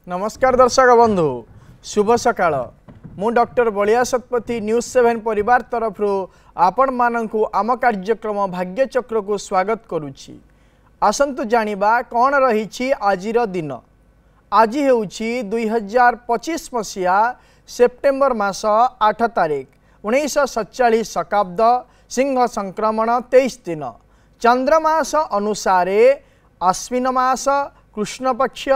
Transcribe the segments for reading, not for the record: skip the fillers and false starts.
नमस्कार दर्शक बंधु शुभ सकाळ मु डॉक्टर बलिया शतपथी न्यूज 7 परिवार तरफ आपण मानकु आम कार्यक्रम भाग्यचक्र को स्वागत करुछि। आसंतु जानिबा कौन रही आजिर दिन। आज हेउछि 2025 मसीहा सेप्टेम्बर मास 8 तारिख 1947 शकाब्द सिंह संक्रमण 23 दिन चंद्रमास अनुसारे आश्विन मास कृष्ण पक्ष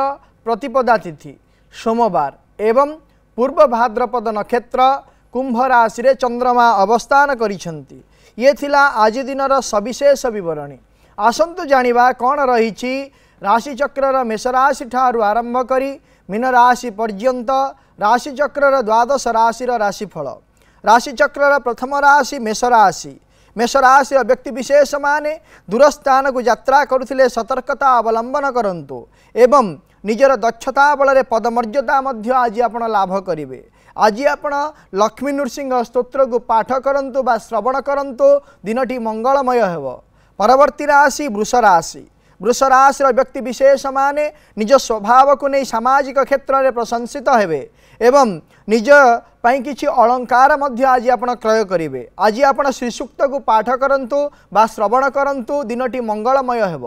प्रतिपदा तिथि सोमवार एवं पूर्व भाद्रपद नक्षत्र कुंभ राशि रे चंद्रमा अवस्थान करिसेंती। ये थिला आज दिनर सविशेष विवरणी। आसंतु जानिबा कौन रही राशि चक्रर मेष राशि ठारू आरंभ करी मीन राशि पर्यंत राशि चक्रर द्वादश राशि राशिफल। राशि चक्रर प्रथम राशि मेष राशि। मेष राशि व्यक्ति विशेष माने दूरस्थान को यात्रा करुथिले सतर्कता अवलंबन करंतु एवं निजर दक्षता बल पदमर्यादा मध्य आज आपण लाभ करेंगे। आज आपण लक्ष्मी नृसिंह स्तोत्र को पाठ करंतु बा श्रवण करंतु दिनटी मंगलमय हेब। परवर्ती राशि वृष राशि। वृष राशि व्यक्ति विशेष माने निज स्वभाव को नहीं सामाजिक क्षेत्र में प्रशंसित हेबे एवं निज पाई किछि अलंकार मध्य आज आपण क्रय करेंगे। आज आपण श्री सूक्त को पाठ करंतु बा श्रवण करंतु दिनटी मंगलमय हेब।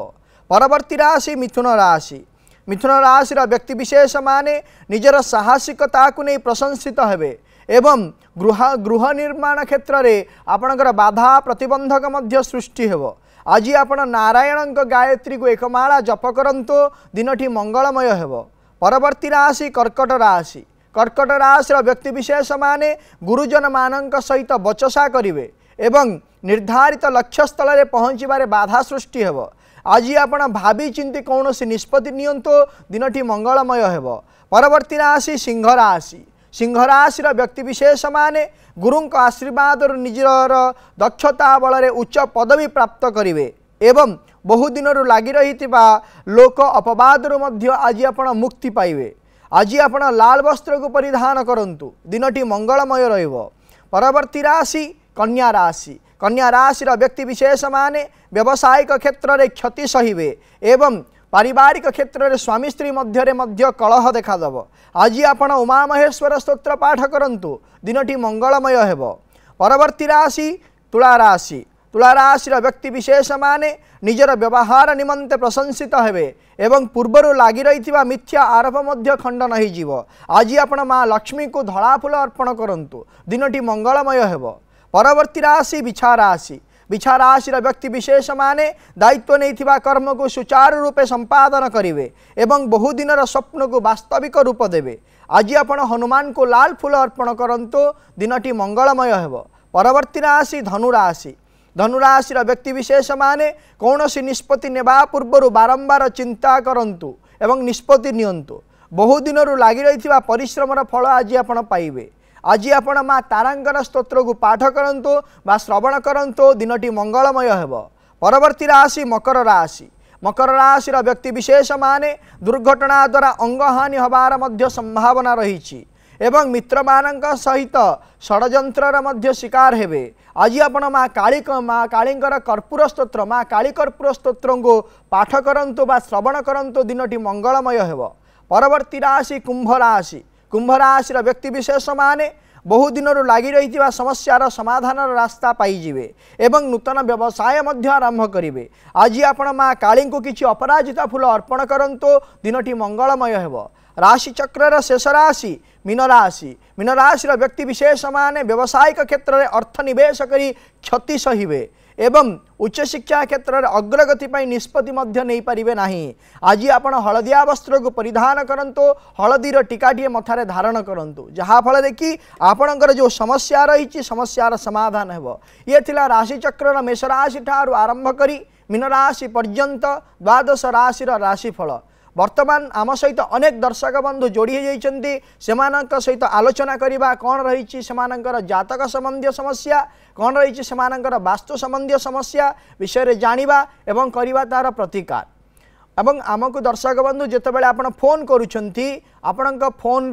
परवर्ती राशि मिथुन राशि। मिथुन राशि व्यक्ति विशेष माने निजर साहसिकता को नहीं प्रशंसित हेबे एवं गृह निर्माण क्षेत्र में आपणकर बाधा प्रतिबंधक मध्य सृष्टि हेब। आज आपण नारायण गायत्री को एकमाला जप करंतु दिनटी मंगलमय हेब। परवर्ती राशि कर्कट राशि। कर्कट राशि व्यक्ति विशेष माने गुरुजन मानक सहित बचसा करिवे एवं निर्धारित लक्ष्य स्थल में पहुँचबारे बाधा सृष्टि हेब। आज आपण भावी चिंती कौन निष्पत्ति नियंतु दिनटी मंगलमय हेब। परवर्ती राशि सिंह राशि। सिंह राशि व्यक्ति विशेष माने गुरु आशीर्वाद निजर दक्षता बल उच्च पदवी प्राप्त करेंगे एवं बहु दिन लगी रही लोक अपवाद आज आपण मुक्ति पाइबे। आज आपण लाल वस्त्र को परिधान करंतु दिनटी मंगलमय रहिबो। परवर्ती राशि कन्या राशि। कन्या राशि व्यक्ति विशेष माने व्यावसायिक क्षेत्र में क्षति सहिबे एवं पारिवारिक क्षेत्र में स्वामी स्त्री मध्य कलह देखादेव। आज आपण उमा महेश्वर स्तोत्र पाठ करंतु दिनटी मंगलमय हेब। परवर्ती राशि तुला राशि। तुला राशि व्यक्ति विशेष माने निजर व्यवहार निमंते प्रशंसित हेबे एवं पूर्वर लगी रही मिथ्या आरोप मध्य खंडन हो। आज आपण माँ लक्ष्मी को धड़ा फूल अर्पण करंतु दिनटी मंगलमय हेब। परवर्ती राशि बिछा राशि। बिछा राशि व्यक्ति विशेष माने दायित्व नहीं कर्म को सुचारू रूपे संपादन करेंगे एवं बहु दिनर स्वप्न को वास्तविक रूप देवे। आज आपण हनुमान को लाल फूल अर्पण करंतु दिनटी मंगलमय हेब। परवर्ती राशि धनुराशि। धनुराशि व्यक्ति विशेष माने कौन सी निष्पत्ति नेबा पूर्व बारंबार चिंता करंतु एवं निष्पत्ति नियंतु। बहु दिन लगी रही परिश्रमर फल आज आपण पाइबे। आज आपण माँ तारांकर स्तोत्र को पाठ करंतु बा श्रवण करंतु दिनटी मंगलमय हेब। परवर्ती राशि मकर राशि। मकर राशि व्यक्ति विशेष माने दुर्घटना द्वारा अंगहानि हबार मध्य संभावना रही एवं मित्र मानक सहित षड्यंत्र मध्य शिकार हेबे। आज आपण माँ कालींकर कर्पूर स्तोत्र माँ काली कर्पूर स्तोत्र को पाठ करंतु बा श्रवण करंतु दिनटी मंगलमय हेब। परवर्ती राशि कुंभ राशि। कुंभ राशि व्यक्ति विशेष माने बहु दिन लगी रही समस्यार समाधान रास्ता पाइबे एवं नूतन व्यवसाय मध्य आरंभ करेंगे। आज आपण माँ काली को किसी अपराजिता फूल अर्पण करंतु दिनटी मंगलमय हेब। राशि चक्रर शेष राशि मीन राशि। मीन राशि व्यक्ति विशेष माने व्यावसायिक क्षेत्र में अर्थ निवेश करी क्षति सहिबे एवं उच्च शिक्षा क्षेत्र में अग्रगति पर निष्पत्ति मध्य नहीं पारिबे नाही। आज आपण हलदिया वस्त्र को परिधान करंतु हलदीर टीकाटीए मथारे धारण करंतु जहाँ फल कि आपणकर जो समस्या रही समस्यार समाधान हेब। ये थिला राशि चक्र मेष राशि ठारू आरंभ करी मीन राशि पर्यंत द्वादश राशि राशिफल। वर्तमान आम सहित अनेक दर्शक बंधु जोड़ी होती सहित आलोचना करवा कौन रही जातक संबंधी समस्या कौन रही वास्तु संबंधी समस्या विषय जानिबा एवं करवा तार प्रतिकार एवं आमको दर्शक बंधु जितेबाला आप फोन करुँच आपण फोन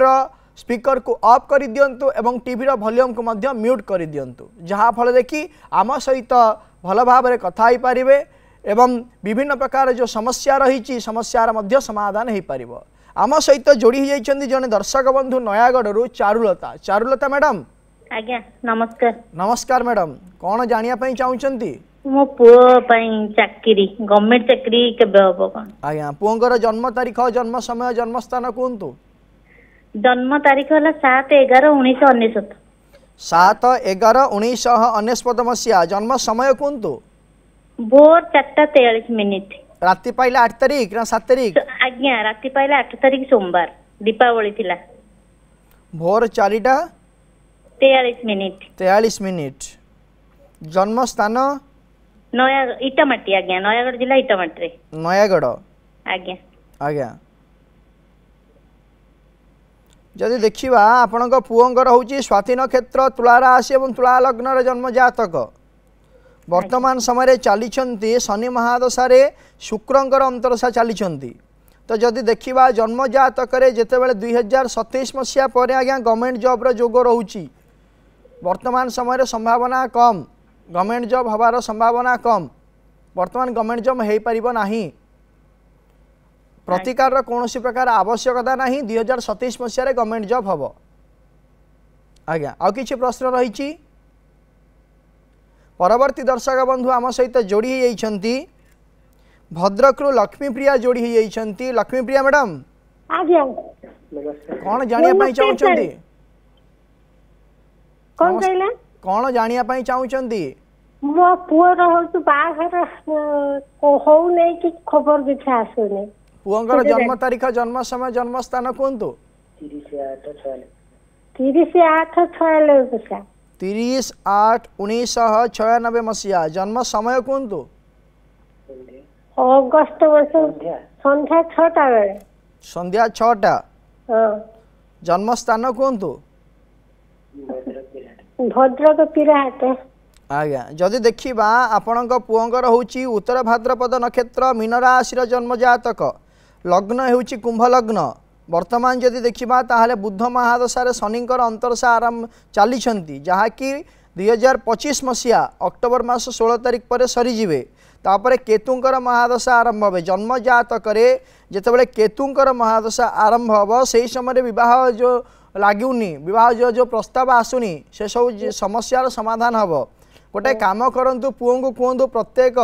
स्पीकर को ऑफ कर दिंतु एवं टीवी वॉल्यूम को म्यूट कर दिंतु जहाँ फल कि आम सहित भल भाव कथा हो पारे एवं विभिन्न प्रकार जो समस्या रही समस्यार मध्य समाधान हो पारिबो। आम सहित जोड़ी होती जड़े दर्शक बंधु नयागढ़ चारुलता चारुलता मैडम आज्ञा नमस्कार। नमस्कार मैडम कौन जानिया चाहूँगी मो पुओ चाकरी गवर्नमेंट चाकरी केबे हबो कोन आज्ञा पुओंकर जन्म तारीख जन्म समय जन्म स्थान कहतु जन्म तारीख है 7/11/1999 7/11/1999 मसीहा जन्म समय कहतु भोर 4:43 राति पाइला 8 तारीख ना 7 तारीख आज्ञा राति पाइला 8 तारीख सोमवार दीपावली थिला भोर 4:43 मिनिट जन्म स्थान नया इटामाटी आज्ञा नयागढ़ जिला इटामाटी रे नयागढ़ आज्ञा आज्ञा जदि देखिबा आपणक पुओंकर होची स्वाति नक्षत्र तुला राशि एवं तुला लग्न रे जन्म जातक वर्तमान समय चली शनि महादशा रे शुक्रंकर अंतरशा चली तो जदि देखिबा जन्म जातक जिते बड़े 2027 मसीहा पर आज्ञा गवर्नमेंट जॉब रो जोग रोची वर्तमान समय संभावना कम गवर्नमेंट जॉब हबार संभावना कम वर्तमान गवर्नमेंट जॉब हो पारिबो नाही प्रतिकार कौन प्रकार आवश्यकता नहीं 2027 मसीह गवर्नमेंट जॉब हम आज्ञा आउ किछि प्रश्न रही परवर्ती दर्शक बंधु आम सहित जोड़ी होती भद्रक रु लक्ष्मीप्रिया जोड़ी होती लक्ष्मीप्रिया मैडम आज्ञा कौन जानिया चाहूँगी कौन कहला कौन जानिया चाहूँगी मो पुअर होतु बाहर हो नहीं कि खबर किछ आसुनी पुओंकर जन्म तारीख जन्म समय जन्म स्थान कहतु 30/8/1996 मसीहा जन्म समय कहतु अगस्त वर्ष संध्या 6टा बेले संध्या 6टा जन्म स्थान कहतु भद्रक पिराहाट आज्ञा जदि देखिबा आपणक पुओंकर होची उत्तर भाद्रपद नक्षत्र मीन राशि जन्म जातक लग्न होची कुंभ लग्न वर्तमान जदि देखिबा ताहाले बुध महादशा शनिकर अंतरशा आरंभ चली जहाँकि 2025 मसीहा अक्टोबर मास 16 तारीख पर सरीजे तापर केतुंकर महादशा आरंभ हे जन्म जातक जितेबाला केतुंकर महादशा आरंभ हम से समय बह जो लगुनि बह जो प्रस्ताव आसुनी से सब समस्यार समाधान हम गोटे काम करंतु पुओं को कहतु प्रत्येक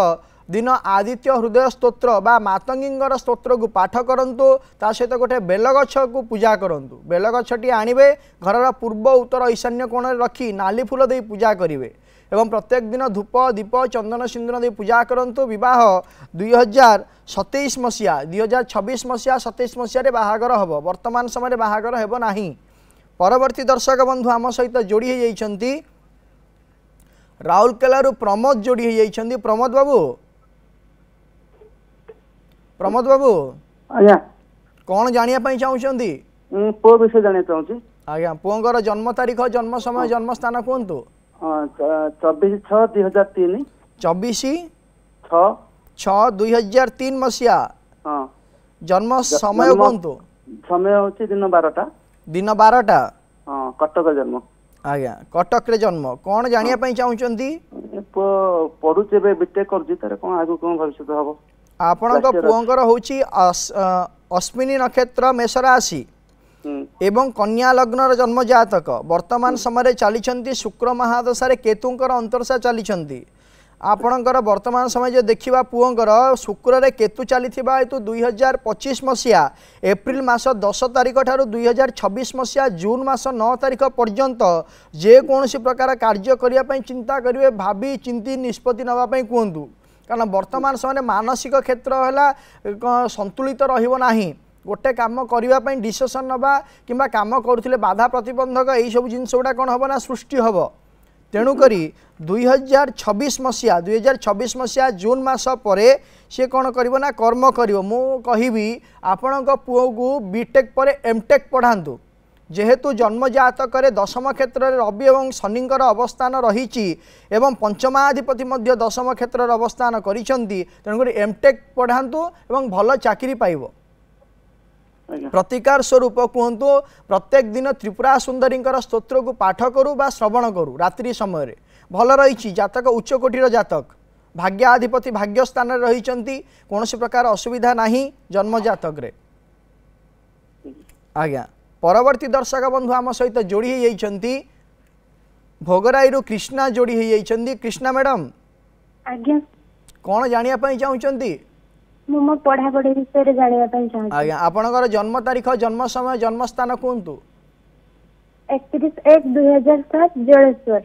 दिन आदित्य हृदय स्तोत्र बा मातंगींगर स्तोत्र को पाठ करंतु ता सहित गोटे बेलगछ को पूजा करंतु बेलगछटी आणवे घर पूर्व उत्तर ईशान्य कोण रखी नाली फूल दे पूजा करेंगे एवं प्रत्येक दिन धूप दीप चंदन सिंदूर दे पूजा करंतु विवाह 2027 मसीहा 2026 मसीहा 27 मसीह बाहागर हम वर्तमान समय बाहागर हेब नाही। परवर्ती दर्शक बंधु आम सहित जोड़ी होती राउरकेला प्रमोद जोड़ी होती प्रमोद बाबू आज्ञा कौन जानिया चाहूँगी पुओ विषय जानिया चाहूँगी आज्ञा पुओंकर जन्म तारीख जन्म समय जन्म स्थान कहतु 24/6/2003 24/6/2003 मसीहा जन्म समय कहतु समय होची दिन 12टा कटक जन्म आज्ञा कटक रे जन्म कौन जानिया चाहूँगी पढ़ुचे बीटेक कर कौन आगु कौन भविष्य हम आपणक पुओंकर होची अश्विनी नक्षत्र मेष राशि एवं कन्या लग्न जन्म जातक वर्तमान समय चली शुक्र महादशा केतुंकर अंतरशा चली आपणकर वर्तमान समय जो देखा पुओंकर शुक्र रे केतु चली हेतु 2025 मसीहा एप्रिल मास 10 तारीख ठारू 2026 मसीहा जून मास 9 तारीख पर्यंत जेकोसी प्रकार कार्य करने चिंता करेंगे भावी चिंती निष्पत्ति नापी कहतु कारण वर्तमान समय मानसिक क्षेत्र है संतुलित रहा गोटे कम करने डिसीजन नवा कि कम करुले बाधा प्रतिबंधक यही सब जिन गुड़ा कौन हम ना सृष्टि हम तेणुक 2026 मसीहा जून मास पर सी कौन करना कर्म कर कहि आपण पुओ को बीटेक पर एमटेक पढ़ातु जेहेतु जन्म जातक दशम क्षेत्र में रवि और शनिंकर अवस्थान रही एवं पंचमाधिपति दशम क्षेत्र अवस्थान कर तेणुक एमटेक पढ़ातु एवं भल चाकरी पाइब प्रतिकार स्वरूप कहतु प्रत्येक दिन त्रिपुरा सुंदरी स्तोत्र को पाठ करू बा श्रवण करू रात्रि समय भल रही जातक उच्चकोटीर जातक भाग्याधिपति भाग्य स्थान रही कौन प्रकार असुविधा नहीं जन्म जातक रे आज्ञा परवर्ती दर्शक बंधु आम सहित जोड़ी होती भोगराई कृष्णा जोड़ी होती कृष्णा मैडम आज्ञा कौन जानापी चाहती मो पढ़ापढ़ी विषय जानापी चाहूँ आज्ञा आपणकर जन्म तारीख जन्म समय जन्म स्थान कहतु 31/1/2007 जलेश्वर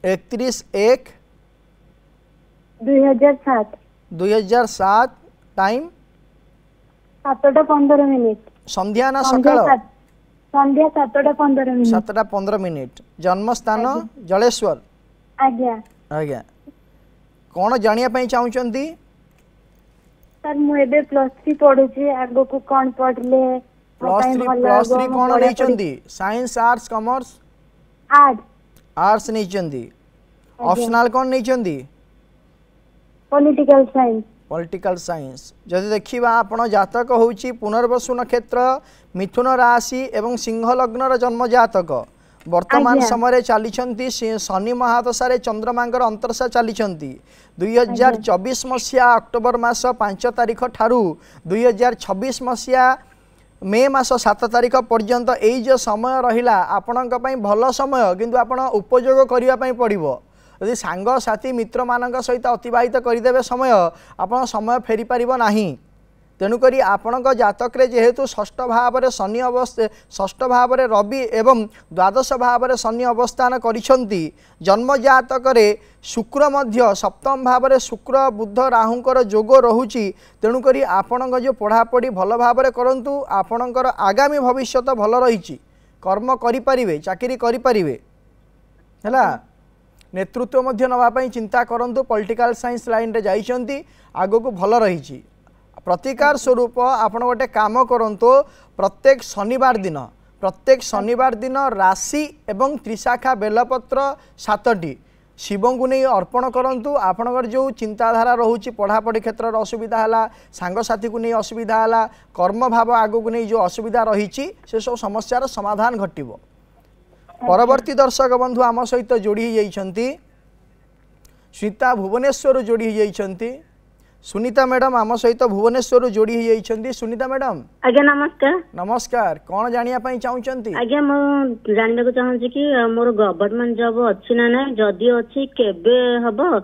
31/1/2007 2007 टाइम 7:15 संध्या ना सकाळ संध्या 7:15 7:15 जन्म स्थान जलेश्वर आज्ञा आज्ञा कौन जानापी चाहती सर मुझे +3 पढ़ुची आगो को कौन पढ़ले +3 कौन नहीं साइंस आर्ट्स कॉमर्स आर्ट्स नहीं ऑप्शनल कौन नहीं पॉलिटिकल साइंस जदि देखिबा आपण जातक होउची पुनर्वसु नक्षत्र मिथुन राशि एवं सिंह लग्नर जन्म जातक वर्तमान समय चली शनि महादशा चंद्रमांगर अंतरसा चली 2024 मसीहा अक्टोबर मास 5 तारिख ठारू 2026 मसीहा मे मास 7 तारिख पर्यंत यही जो समय रहिला आपणक पई भल समय किंतु आपण उपयोग करिया पई पड़िबो यदि सांग साथी मित्र मानक सहित अतिबाहित करदेवे समय आपण समय फेरी पारिबो नाही तेणुकरी आपणक जातक जेहेतु षष्ठ भाव में शनि अवस्था षष्ठ भाव में रवि एवं द्वादश भाव में शनि अवस्थान करिसेंती जन्म जातक शुक्र मध्य सप्तम भाव में शुक्र बुध राहुंकर जोग रहुची तेणुकरी आपणक जो पढ़ापढ़ी भल भाव में करंतु आपणकर आगामी भविष्य भल रही कर्म करिपारिबे चाकरी करिपारिबे हैला नेतृत्व मध्य नवापाई चिंता करंतु पॉलिटिकल साइंस लाइन रे जाइछंती आगो को भल रही प्रतिकार स्वरूप आपण गोटे काम करंतु प्रत्येक शनिवार दिन राशि एवं त्रिशाखा बेलपत्र 7टी शिव को नहीं अर्पण करंतु आपणकर जो चिंताधारा रोचे पढ़ापढ़ी क्षेत्र असुविधा है सांगसाथी को नहीं असुविधा है कर्म भाव आगो को नहीं जो असुविधा रही से सब समस्यार समाधान घटिबो। परवर्ती दर्शक बंधु आम सहित जोड़ी होती स्मिता भुवनेश्वर जोड़ी होती सुनीता मैडम आम सहित भुवनेश्वर जोड़ी होती सुनीता मैडम आज्ञा नमस्कार नमस्कार कौन जानापी चाहती आज्ञा मु जानने को चाहूँ कि मोर गवर्नमेंट जॉब अच्छी ना ना जदि अच्छी केबे हबो आ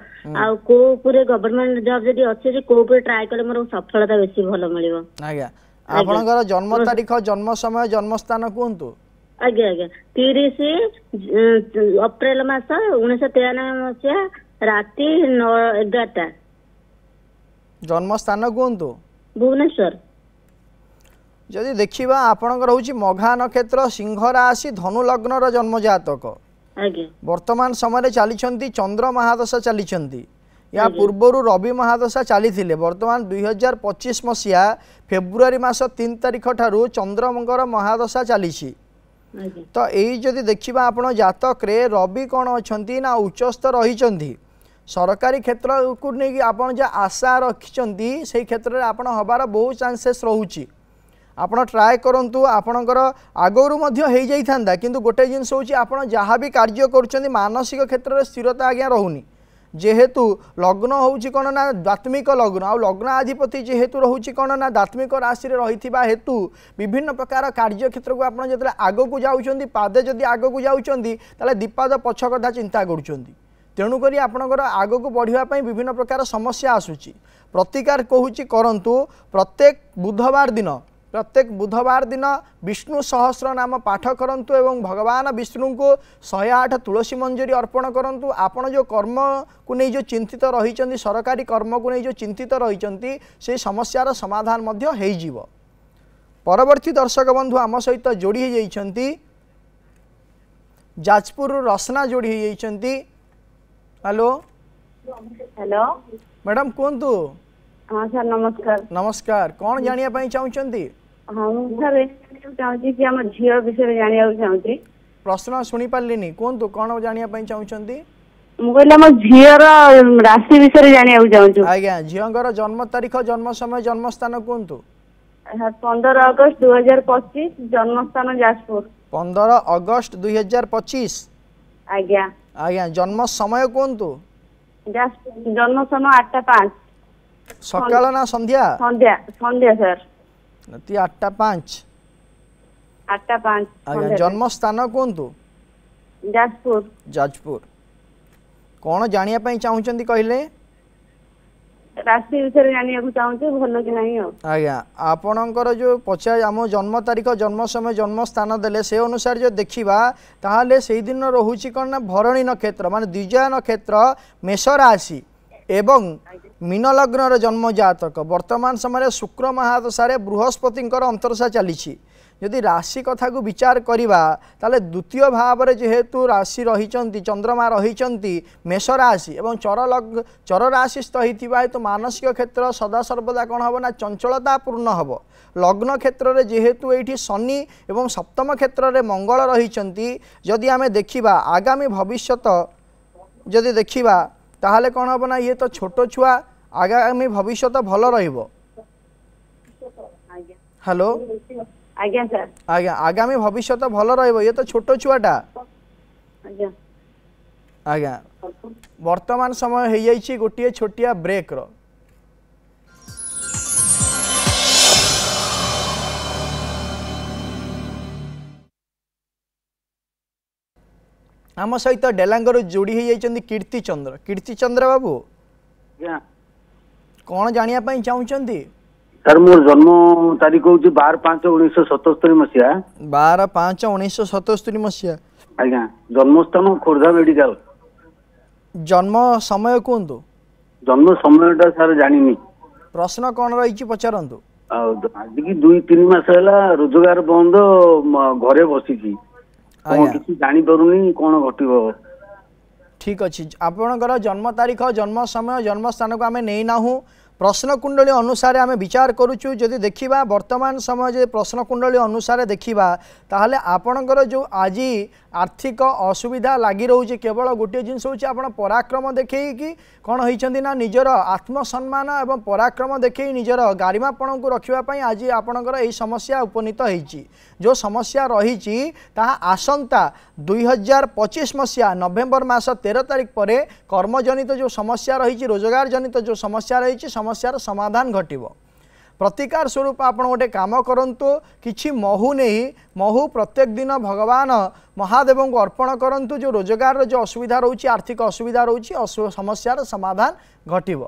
को पूरे गवर्नमेंट जॉब जदि अच्छी को पूरे ट्राई करे मोर सफलता बेसी भलो मिलिबो। आज्ञा आपनकर जन्म तारीख जन्म समय जन्म स्थान कहतु आज्ञा आज्ञा 30 अप्रैल मास 1993 मसीहा राति 9:11 जन्म स्थान कहतु भुवनेश्वर जदि देखिबा आपणकर होची मघा नक्षत्र सिंह राशि धनु लग्नर जन्म जातक वर्तमान समय चली चंद्र महादशा चली या पूर्वर रवि महादशा चली वर्तमान 2025 मसीहा फेब्रुआरी मास 3 तारिख ठारू चंद्रमंगर महादशा चली तो यही जदि देखिबा आपण जातक रे रवि कौन अच्छी ना उच्चस्थ रही सरकारी क्षेत्र को नहीं आपन जो आशा रखिंट से क्षेत्र में आपन हबार बहुत चांसेस रोचे आपन ट्राए करंतु आपणकर आगरू हो जाता किंतु गोटे जिनस हूँ आपन जहाँ भी कार्य कर मानसिक क्षेत्र में स्थिरता आज्ञा रोनी जेहेतु लग्न होउची कौन ना दात्मिक लग्न आ लग्नाधिपति जेहेतु रोचे कौन ना दात्मिक राशि रही हेतु विभिन्न प्रकार कार्य क्षेत्र को आप जो आग को जाऊँच पादे जदि आग को जाऊँच दीपाद पछ कथा चिंता करुँच तेणुकरी आपणकर आग को बढ़ापी विभिन्न प्रकार समस्या आसूची प्रतिकार कहूँ करंतु प्रत्येक बुधवार दिन विष्णु सहस्र नाम पाठ करंतु एवं भगवान विष्णु को 108 तुलसी मंजरी अर्पण करंतु आपण जो कर्म को नहीं जो चिंतित रही सरकारी कर्म को नहीं जो चिंतित रही से समस्यार समाधान मध्य हो जीवो। परवर्ती दर्शक बंधु आम सहित जोड़ी होती जाजपुर रसना जोड़ी होती हेलो हेलो मैडम कहतु हाँ सर नमस्कार नमस्कार कौन जानापी चाहती हाँ सर चाहूँ कि आम झील विषय जाना चाहूँ प्रश्न शुणी पार्लिनी कहतु कौन जानापी चाहती मुझे आम झीर राशि विषय जाना चाहूँ आज्ञा झीर जन्म तारीख जन्म समय जन्म स्थान कहतु 15 अगस्त 2025 जन्म स्थान जाजपुर 15 अगस्त 2025 आज्ञा आज्ञा जन्म समय कहतु जन्म समय 8:05 सकाळ ना संध्या संध्या संध्या सर ती 8:05 8:05 ଆଜ୍ଞା ଜନ୍ମ ସ୍ଥାନ କୁହନ୍ତୁ ଯାଜପୁର। ଯାଜପୁର କ'ଣ ଜାଣିବା ପାଇଁ ଚାହୁଁଛନ୍ତି କହିଲେ ରାଶି ବିଷୟରେ ଜାଣିବାକୁ ଚାହୁଁଛି ଭଲ କି ନାହିଁ ଆଉ। ଆଜ୍ଞା ଆପଣଙ୍କର ଯେଉଁ ପଚାର ଆମ ଜନ୍ମ ତାରିଖ ଜନ୍ମ ସମୟ ଜନ୍ମ ସ୍ଥାନ ଦେଲେ ସେ ଅନୁସାରେ ଯଦି ଦେଖିବା ତାହେଲେ ସେଇଦିନ ରହୁଛି କ'ଣ ନା ଭରଣୀ ନକ୍ଷତ୍ର ମାନେ ଦ୍ୱିଜୟ ନକ୍ଷତ୍ର ମେଷ ରାଶି ଏବଂ ମୀନ ଲଗ୍ନର ଜନ୍ମ ଜାତକ ବର୍ତ୍ତମାନ ସମୟରେ ଶୁକ୍ର ମହାଦଶାରେ ବୃହସ୍ପତିଙ୍କର ଅନ୍ତର୍ଦଶା ଚାଲିଛି ଯଦି ରାଶି କଥାକୁ ବିଚାର କରିବା ତାହେଲେ ଦ୍ୱିତୀୟ ଭାବରେ ଯେହେତୁ ରାଶି ରହିଛନ୍ତି ଚନ୍ଦ୍रमा ରହିଛନ୍ତି ମେଷ ରାଶି ଏବଂ ଚର ରାଶିସ୍ଥ ହୋଇଥିବା ହେତୁ ମାନସିକ କ୍ଷେତ୍ର ସଦାସର୍ବଦା କ'ଣ ହେବ ନା ଚଞ୍ଚଳତା ପୂର୍ଣ୍ଣ ହେବ ଲଗ୍ନ କ୍ଷେତ୍ରରେ ଯେହେତୁ ଏଇଠି ଶନି ଏବଂ ସପ୍ତମ କ୍ଷେତ୍ରରେ ମଙ୍ଗଳ ରହିଛନ୍ତି ଯଦି ଆମେ ଦେଖିବା ଆଗାମୀ ଭବିଷ୍ୟତ ଯଦି ଦେଖିବା ତାହେଲେ କ'ଣ ହେବ ନା ଇଏ ତ ଛୋଟ ଛୁଆ ଆଗାମୀ ଭବିଷ୍ୟତ ଭଲ ରହିବ ହ୍ୟାଲୋ ଆଜ୍ଞା ସାର୍। ଆଜ୍ଞା ଆଗାମୀ ଭବିଷ୍ୟତ ଭଲ ରହିବ ଇଏ ତ ଛୋଟ ଛୁଆଟା ଆଜ୍ଞା ଆଜ୍ଞା ବର୍ତ୍ତମାନ ସମୟ ହେଇଯାଇଛି ଗୋଟିଏ ଛୋଟିଆ ବ୍ରେକ୍ର ଆମ ସହିତ ଡେଲାଙ୍ଗରୁ ଯୋଡ଼ି ହେଇଯାଇଛନ୍ତି କୀର୍ତ୍ତିଚନ୍ଦ୍ର ବାବୁ ଆଜ୍ଞା କ'ଣ ଜାଣିବା ପାଇଁ ଚାହୁଁଛନ୍ତି ସାର୍ ମୋର ଜନ୍ମ ତାରିଖ ହଉଛି 12/5/1977 ମସିହା 12/5/1977 ମସିହା ଆଜ୍ଞା ଜନ୍ମସ୍ଥାନ ଖୋର୍ଦ୍ଧା ମେଡିକାଲ ଜନ୍ମ ସମୟ କୁହନ୍ତୁ ଜନ୍ମ ସମୟଟା ସାର୍ ଜାଣିନି ପ୍ରଶ୍ନ କ'ଣ ରହିଛି ପଚାରନ୍ତୁ ଆଉ ଆଜିକି 2-3 ମାସ ହେଲା ରୋଜଗାର ବନ୍ଦ ଘରେ ବସିଛି ଆଜ୍ଞା କିଛି ଜାଣିପାରୁନି କ'ଣ ଘଟିବ ଠିକ୍ ଅଛି ଆପଣଙ୍କର ଜନ୍ମ ତାରିଖ ଜନ୍ମ ସମୟ ଜନ୍ମ ସ୍ଥାନକୁ ଆମେ ନେଇନାହୁଁ प्रश्नकुंडली अनुसार आम विचार करुचु जदि देखा वर्तमान समय जो प्रश्नकुंडली अनुसार देखा ताहले आपणकर जो आज आर्थिक असुविधा लगी रोचे केवल गोटे जिनस हूँ पराक्रम देखी कौन होती ना निजर आत्मसम्मान और पराक्रम देखी निजर गारिमापण को रखापी आज आपणकर यही समस्या उपनीत होती जो समस्या रही आसंता 2025 मसीहा नवेम्बर मास 13 तारिख पर कर्मजनित जो समस्या रही रोजगार जनित जो समस्या रही समस्यार समाधान घटिबो प्रतिकार स्वरूप आप गोटे काम करंतु किछि महू नहीं महू प्रत्येक दिन भगवान महादेव को अर्पण करंतु जो रोजगार जो असुविधा रोची आर्थिक असुविधा रोची समस्यार समाधान घटिबो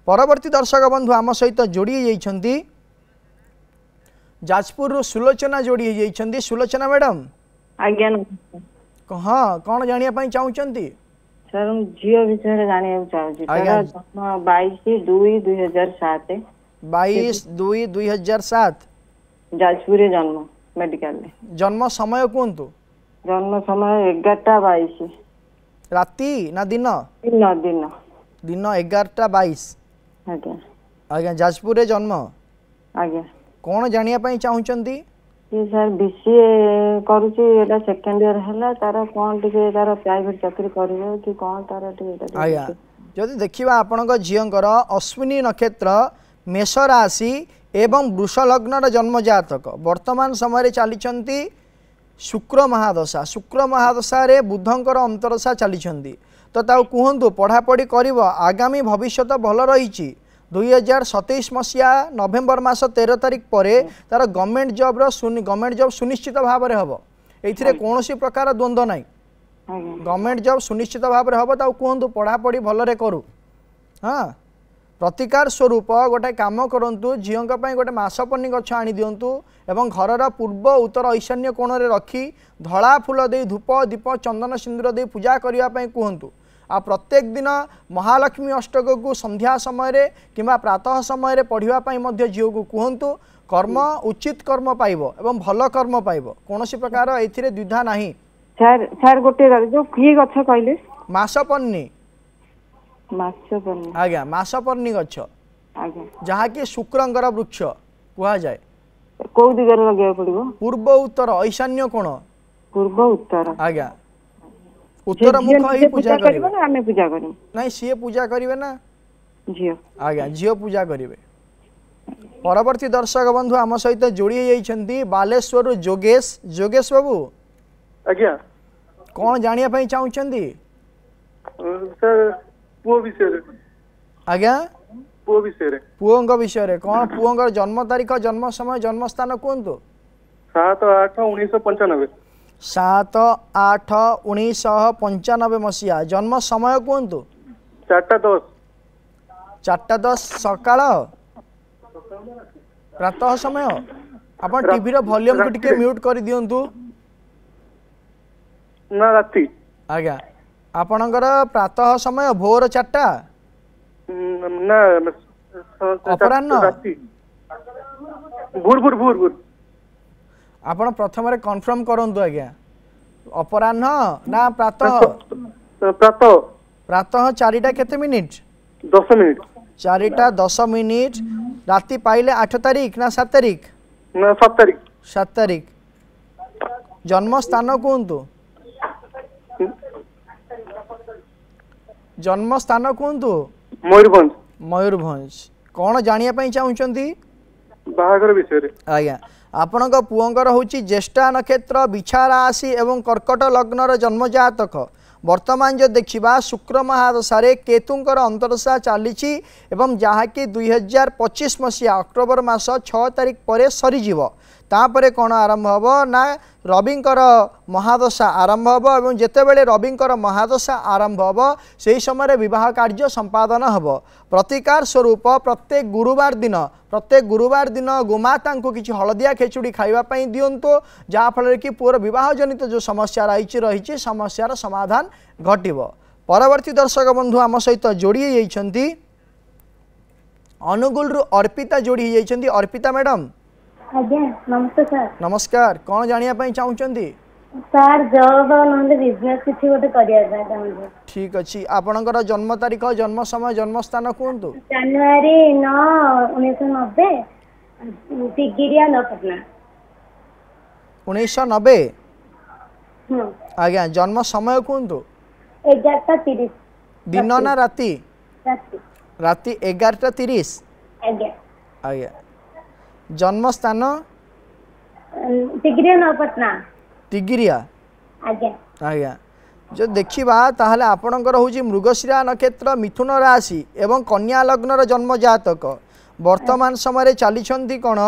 परवर्ती दर्शक बंधु आम सहित जोड़ी जाइछंती जाजपुर सुलोचना जोड़ी जाइछंती सुलोचना मैडम आज्ञा हाँ कौन जानिया पई चाहुचंती सर झील विषय जानिया चाहूची तारा जन्म 22/2/2007 22/2/2007 जाजपुर जन्म मेडिकल जन्म समय कहतु जन्म समय 11:22 राति ना दिन दिन दिन दिन 11:22 आज्ञा आज्ञा जाजपुर रे जन्म आज्ञा कौन जानिया पई चाहुचंती ये सर बीसीए करूची एटा सेकंड ईयर हैला तारा कोन टिके तारा प्राइवेट चाकरी करियो कि कोन तारा टिके आज्ञा जदि देखिबा आपनक झियंकर अश्विनी नक्षत्र मेष राशि एवं वृष लग्नर जन्म जातक वर्तमान समय चली शुक्र महादशा रे बुधंकर अंतरदशा चली तो कहतु पढ़ापढ़ी कर आगामी भविष्यत भल रही 2027 मसीहा नवेम्बर मास 13 तारिख पर तार गवर्नमेंट जॉब सुनिश्चित भाव में हम ये कौन प्रकार द्वंद्व ना गवर्नमेंट जॉब सुनिश्चित भाव में हम कहतु पढ़ापढ़ी भलरे करू हाँ प्रतिकार स्वरूप गोटे काम करूँ झील गोटे मासपन्नी गछ आनी दिंतु एवं घर पूर्व उत्तर ईशान्य कोण में रखी धला फूल दे धूप दीप चंदन सिंदूर दे पूजा करने कहतु आ प्रत्येक दिन महालक्ष्मी अष्टक को संध्या समय किंबा प्रातः समय पढ़ाई झील को कहतु कर्म उचित कर्म पाइब एवं भल कर्म पाइब कौन प्रकार ए द्विधा नहीं सर सर गोटे जो की गछ कहले मासपन्नी आज्ञा मासपन्नी गछ जहाँ कि शुक्रंकर वृक्ष कह जाए को दिगरे लगे पड़िबो पूर्व उत्तर ईशान्य कोण पूर्व उत्तर आज्ञा उत्तर मुख ही पूजा करिवे ना हमें पूजा करी नहीं सीए पूजा करिवे ना झियो आज्ञा झियो पूजा करिवे परवर्ती दर्शक बंधु आम सहित जोड़ी जाइछंती बालेश्वर जोगेश बाबू आज्ञा कौन जानिया पई चाहुचंती सर पुओ विषय आज्ञा पुओ विषय पुओंग विषय रे कौन पुओंगर जन्म तारीख जन्म समय जन्म स्थान कहतु 7/8/1995। 7/8/1995 मसीहा। जन्म समय कहतु। 4:10। 4:10 सकाळ प्रातः समय। आपण टीवी रो वॉल्यूम को टिके म्यूट कर दियंतु। ना राती। आज्ञा आपणकर प्रातः समय भोर 4टा ना अपराह्न राती। भोर। आपण प्रथम रे कन्फर्म करंतु आज्ञा अपराह्न ना प्रातः। प्रातः 4टा केते मिनिट 10 मिनिट। 4टा 10 मिनिट। राती पाइले 8 तारीख ना 7 तारीख ना 7 तारीख। 7 तारीख। जन्म स्थान कहतु। जन्म स्थान कहतु। मयूरभंज। मयूरभंज। कौन जानिया पई चाहुचंती। बाहागर विषय रे। आज्ञा आपणक पुअंकर होची ज्येष्ठा नक्षत्र बिछा राशि एवं कर्कट लग्नर जन्म जातक। वर्तमान जो देखा शुक्र महादशा केतुंकर अंतरदशा चली एवं जहाँकि 2025 मसीहा अक्टोबर मास 6 तारीख पर सरीजीव। तापरे कौन आरंभ हम ना रविंकर महादशा आरंभ हम और जितेबले रविंकर महादशा आरंभ हम से समय विवाह कार्य संपादन हम। प्रतिकार स्वरूप प्रत्येक गुरुवार दिन गोमाता को किसी हलदिया खेचुड़ी खावाई दिंतु जहाँफल कि पुअर विवाह जनित जो समस्या रही समस्यार समाधान घटव। परवर्ती दर्शक बंधु आम सहित जोड़ी अनुगुल अर्पिता जोड़ी अर्पिता मैडम। आज्ञा नमस्ते सर। नमस्कार। कौन जानिया चाहूँगी सर जॉब नंदे बिजनेस किछि गोटे करिया चाहूँ। ठीक अच्छी आपणकर जन्म तारीख जन्म समय जन्म स्थान कहतु। जनवरी 9 1990 तिगिरिया नपटना। 1990 आज्ञा जन्म समय कहतु। 11:30 दिन ना राति। राति 11:30 आज्ञा। आज्ञा जन्म स्थान तिगिरिया नपटना। तिगिरिया आज्ञा। आज्ञा जो देखा ताहले आपणकर हूँ मृगशिरा नक्षत्र मिथुन राशि एवं कन्या लग्नर जन्म जातक। वर्तमान समय चली कौन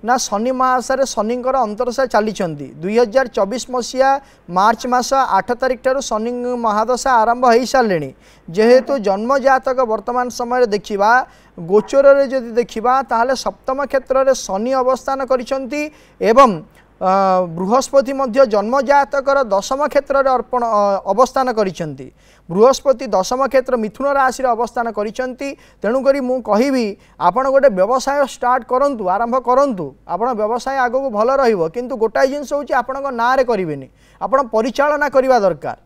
ना शनि महासारे शनिंकर अंतरदशा चली 2024 मसीहा मार्च मास 8 तारीख ठार शनि महादशा आरंभ हो सारे जेहेतु जन्म जातक वर्तमान समय देखा गोचर जदि देखा ताहले सप्तम क्षेत्र में शनि अवस्थान करिसेंती एवं बृहस्पति मध्य जन्म जातकर दशम क्षेत्र में अर्पण अवस्थान करिसेंती। बृहस्पति दशम क्षेत्र मिथुन राशि अवस्थान करिसेंती। तेणुकरी मु कहिबी आपण गोटे व्यवसाय स्टार्ट करंतु आरंभ करंतु आपण व्यवसाय आगो भल रहिबो किंतु गोटाए जिंस होची आपणक नारे करिवेनी आपण परिचालना करिवा दरकार।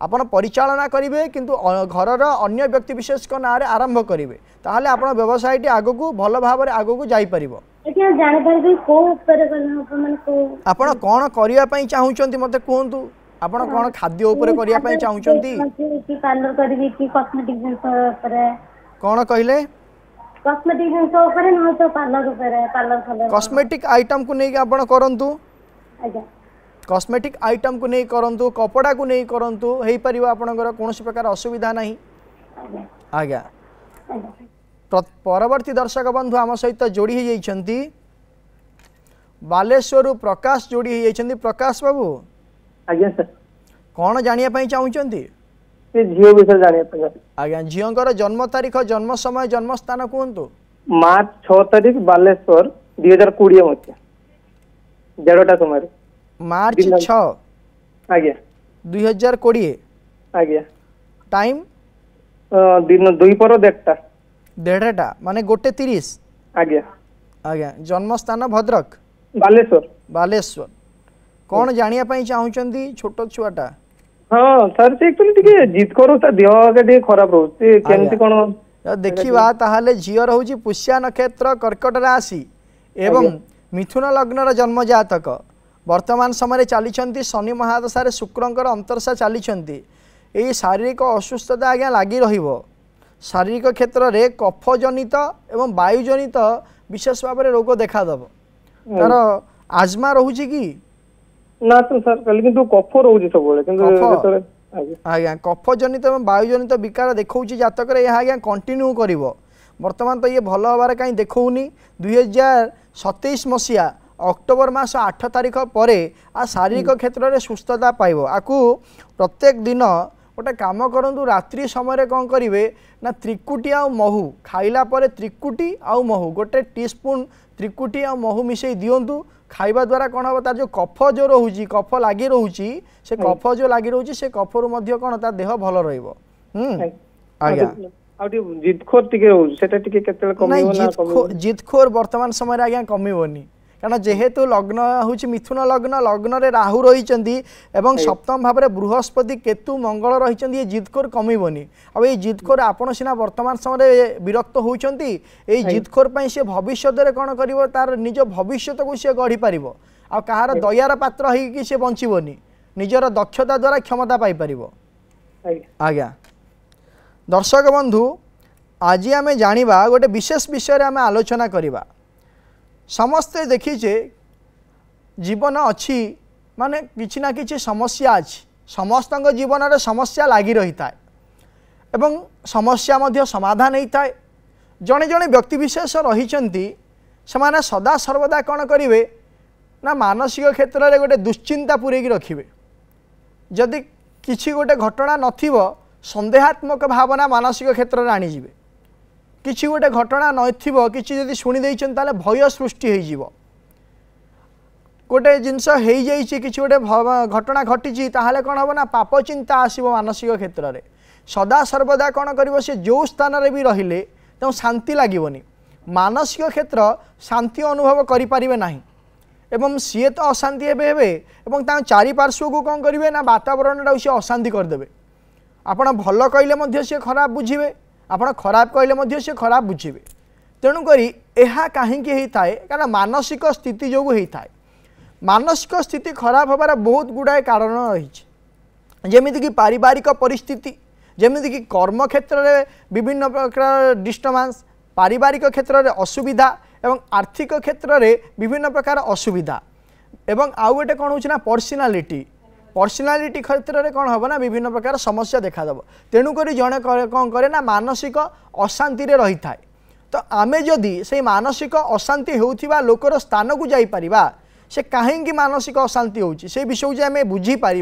आपण परिचालना करिवे किंतु घरर अन्य व्यक्ति विशेष को नारे आरंभ करिवे ताहले आपण व्यवसायटी आगो भल भाव आगो जाई परिबो। आपण कौन करिया पई चाहुचंती मते कहंतु। आपण कौन खाद्य ऊपर करिया पई चाहुचंती कि पार्लर करबी कि कॉस्मेटिक जिंस ऊपर। कौन कहिले कॉस्मेटिक जिंस ऊपर न तो पार्लर ऊपर पार्लर कॉस्मेटिक आइटम को नहीं आपण करंतु। आज्ञा कॉस्मेटिक आइटम को नहीं करंतु कपड़ा को नहीं करंतु हेई परिबा आपनकर कोनोसी प्रकार असुविधा नहीं। आज्ञा परवर्ती दर्शक बंधु आम सहित जोड़ी हो जाइछंती बालेश्वर प्रकाश जोड़ी हो जाइछंती। प्रकाश बाबू आज्ञा सर कौन जानिया पई चाहुचंती। ए झियो विषय जानिया पई। आज्ञा झियोंकर जन्म तारीख जन्म समय जन्म स्थान कहंतु। मार्च 6 तारीख बालेश्वर 2020 मत जेडोटा समय। मार्च 6 आज्ञा 2020 आज्ञा टाइम दिन 2 पर 1:30 माने 1:30 आज्ञा। आज्ञा जन्म स्थान भद्रक बालेश्वर। बालेश्वर कौन जानिया पई चाहुचंती छोट छुआटा। हां सर से एक्चुअली टिके जिद करो ता देह आगे टिके खराब रहउते केमती कोन देखिबा ताहाले झियो रहउची पुष्या नक्षत्र कर्कट राशि एवं मिथुन लग्नर जन्म जातक। वर्तमान समय चली शनि महादशा शुक्रंकर अंतरदशा चली यही शारीरिक असुस्थता आज्ञा लगी रहिबो। शारीरिक क्षेत्र में कफ जनित एवं वायु जनित विशेष भाव में रोग देखादेव। तार आजमा रोचे कि ना तो सर किंतु कफ रोचे सब आज्ञा कफ जनित एवं वायु जनित विकार देखा जातक आज्ञा कंटिन्यू कर। वर्तमान तो ये भल हबार कहीं देखौनी 2027 मसीहा अक्टोबर मास 8 तारिख पर आ शारीरिक क्षेत्र में सुस्थता पाइब आपको प्रत्येक दिन गोटे कम करूँ रात्रि समय कौन करेंगे ना त्रिकुटी आ महू खाइला पर त्रिकुटी आ महू गोटे टीस्पून त्रिकुटी आ महू मिसई दिंतु खाइबा द्वारा कौन हम तार जो कफ जो रोचे कफ लगी रोचे से कफ जो लगी रोचे से कफर कौन तार देह भल रहिबो जितखोर वर्तमान समय आज्ञा कमिबनी कारण जेहेतु लग्न हूँ मिथुन लग्न लग्न रे राहु रही सप्तम भाव में बृहस्पति केतु मंगल रही जिदखोर कमिबनी अब ये जिदखोर आपण सीना वर्तमान समय विरक्त होती जिदखोर सी भविष्य कौन कर तार निज भविष्य को सी गढ़ी पार आ कहार दयार पात्र हो सी बंचबनी निजर दक्षता द्वारा क्षमता पाइपर आज्ञा दर्शक बंधु आज आम जाना गोटे विशेष विषय आम आलोचना करवा समस्ते देखीचे जीवन अच्छी माने किछि ना किछि समस्या अच्छी समस्त जीवन में समस्या लगी रही था एवं समस्या मध्य समाधान होता है जड़े जड़े व्यक्तिविशेष रही से सदा सर्वदा कौन करेंगे ना मानसिक क्षेत्र में गोटे दुश्चिंता पूरेकी रखिए जदि किछि गोटे घटना नथिबो संदेहात्मक भावना मानसिक क्षेत्र में आनीजे किछि गोटे घटना नथिबो किछि जदि शुणी देइछन ताले भय सृष्टि हो गोटे जिनस हो किछि गोटे घटना घटी ताहले कौन हम ना पाप चिंता आसीबो मानसिक क्षेत्र में सदा सर्वदा कौन करिवो से जो स्थान रे भी रहिले तो शांति लागोनी मानसिक क्षेत्र शांति अनुभव करि परिबे नाही एवं सीए तो अशांति एवं चारिपार्श्व को कौन करेंगे ना वातावरण सी अशांति करदे आपण भल कहले सी खराब बुझे आपण खराब कहले सी खराब बुझे तेणुक यह कहीं होता है कारण मानसिक स्थिति जो होता है मानसिक स्थिति खराब होबार बहुत गुड़ाए कारण रही जमीक पारिवारिक परिस्थिति जमीक कर्म क्षेत्र में विभिन्न प्रकार डिस्टर्बांस पारिवारिक क्षेत्र में असुविधा एवं आर्थिक क्षेत्र में विभिन्न प्रकार असुविधा एवं आउ गोटे कौन होना पर्सनालीटी क्षेत्र में कौन हम ना विभिन्न प्रकार समस्या देखादेव तेणुक जड़े कौन करे ना मानसिक अशांति रही था तो आमे जदि से मानसिक अशांति होउथिबा लोकर स्थान को जापर से कहीं मानसिक अशांति होउछि से विषय जो आम बुझीपर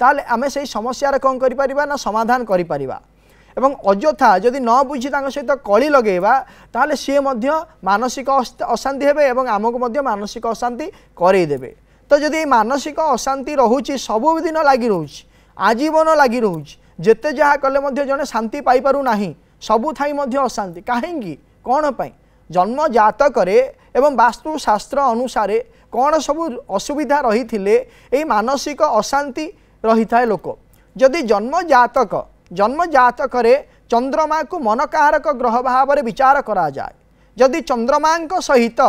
ताल आम से समस्या कौन कर ना समाधान कर एवं अजथा जदि न बुझी सहित कली लगेगा ताहले सी मानसिक अशांति हेबे एवं आमको मानसिक अशांति करईदेवे तो जदि मानसिक अशांति रोचे सबुदिन लगी रोच आजीवन लगी रोच जेते जहाँ कले जड़े शांति पाइपारू नाही सबु थाई अशांति कहीं कौन पाई जन्म जातक एवं वास्तुशास्त्र अनुसार कौन सबू असुविधा रही थिले मानसिक अशांति रही था लोक जदि जन्म जातक चंद्रमा को मन कारक ग्रह भाव में विचार करा जाए जदि चंद्रमा सहित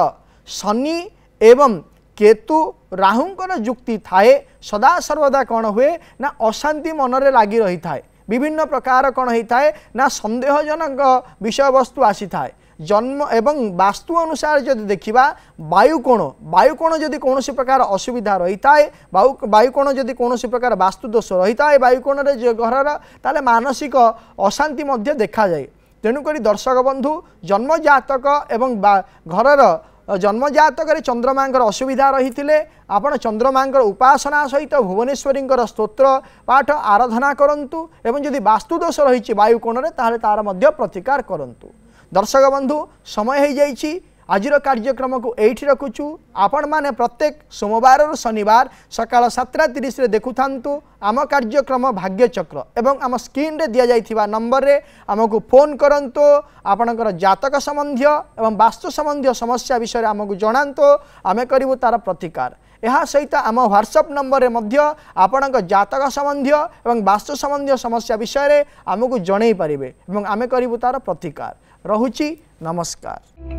शनि एवं केतु राहुंकर जुक्ति थाए सदा सर्वदा कौन हुए ना अशांति मनरे लगी रही था विभिन्न प्रकार कौन होता है ना संदेहजनक विषय वस्तु आसी था जन्म एवं वास्तु अनुसार जदि देखा वायुकोण जदि कौन प्रकार असुविधा रही था वायुकोण जदि कौन प्रकार वास्तु दोष रही था वायुकोण घर ताले मानसिक अशांति मध्य देखा जाए तेणुक दर्शक बंधु जन्म जातक एवं घर जन्म जातक चंद्रमांकर असुविधा रही थे आपण चंद्रमांकर उपासना सहित भुवनेश्वरी स्तोत्र पाठ आराधना करंतु एवं जदि वास्तुदोष रही वायुकोण ताहले तार मध्य प्रतिकार करंतु। दर्शक बंधु समय हो जाइछि आज कार्यक्रम को एठी रखुचु आपण माने प्रत्येक सोमवार और शनिवार सकाळ 7:30 रे देखु थांतु आम कार्यक्रम भाग्यचक्र एवं आम स्क्रीन रे दिया जाइथिबा नंबर रे आमको फोन करंतु आपणकर जातक संबंधी एवं वास्तु संबंधी समस्या विषय आमको जणांतु आमे करिवु तार प्रतिकार यह सहित आम व्हाट्सएप नंबर रे मध्य आपणक जातक संबंधी एवं वास्तु संबंधी समस्या विषय रे आमको जणै पारिबे एवं आमे करिवु तार प्रतिकार। रहुची नमस्कार।